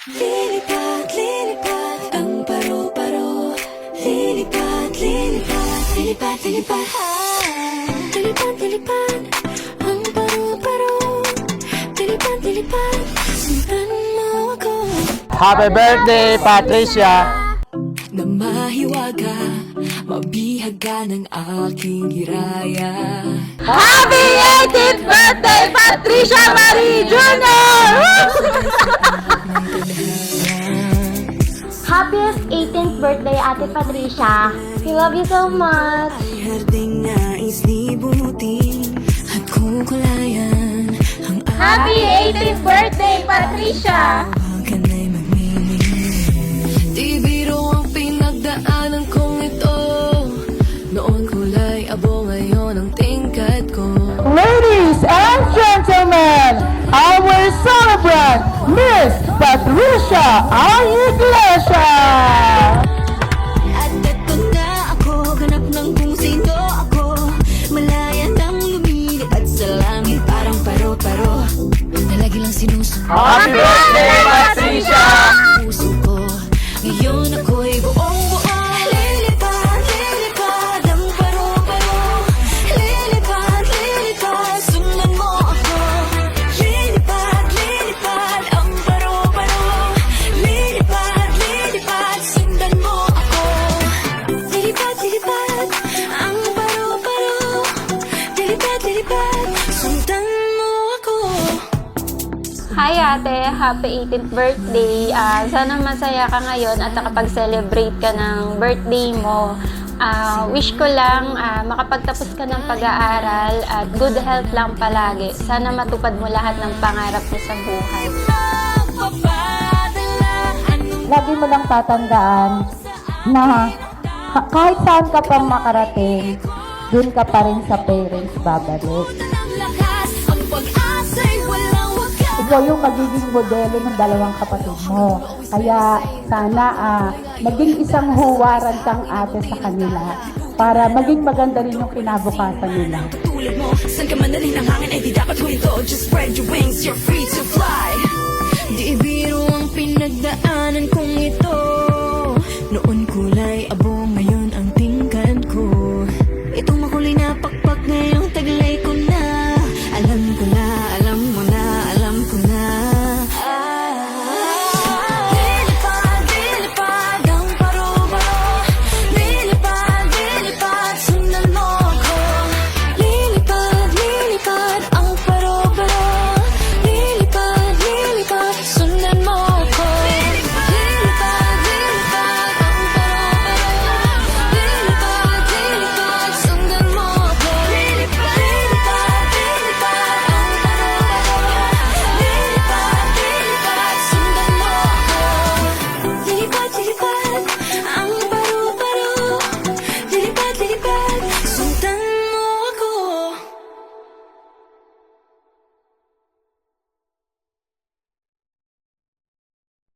Lilipad, lilipad, ang paro-paro. Lilipad, lilipad, lilipad, lilipad. Lilipad, lilipad, ang paro-paro. Lilipad, lilipad, sundan mo ako. Happy birthday, Patricia! Na mahiwaga, mabihaga ng aking hiraya. Happy 18th birthday, Patricia Marie Jr.! Happiest 18th birthday, Ate Patricia. We love you so much. Ay harding nais libutin at kukulayan ang Happy 18th birthday, Patricia! awagan ay magmimili. Di biro ang pinagdaanan kong ito. Noon kulay abo, ngayon ang tingkad ko. Ladies and gentlemen, our celebrant, Miss Patricia A. Iglesia! At eto na ako, ganap ng kung sino ako. Malaya nang lumilipad sa langit, parang paro-paro na lagi lang sinusunod Happy birthday, Patricia! puso ko. Ngayon ako'y buong-buo. Lilipad, lilipad, ang paro-paro. Lilipad, lilipad, sundan mo ako. Lilipad, lilipad, ang paro-paro. Lilipad, lilipad, sundan mo ako. Lilipad, lilipad, ang paro-paro. Lilipad, lilipad, sundan mo ako. Hi ate, happy 18th birthday. Sana masaya ka ngayon at nakapag-celebrate ka ng birthday mo. Wish ko lang makapagtapos ka ng pag-aaral at good health lang palagi. Sana matupad mo lahat ng pangarap mo sa buhay. Lagi mo lang tatandaan na kahit saan ka pang makarating, dun ka pa rin sa parents babalik. Ikaw yung magiging modelo ng dalawang kapatid mo. Kaya sana maging isang huwaran kang ate sa kanila para maging maganda rin yung kinabukasan nila. Tulad mo, saan ka man dalhin ang hangin ay di dapat huminto. Just spread your wings, you're free to fly.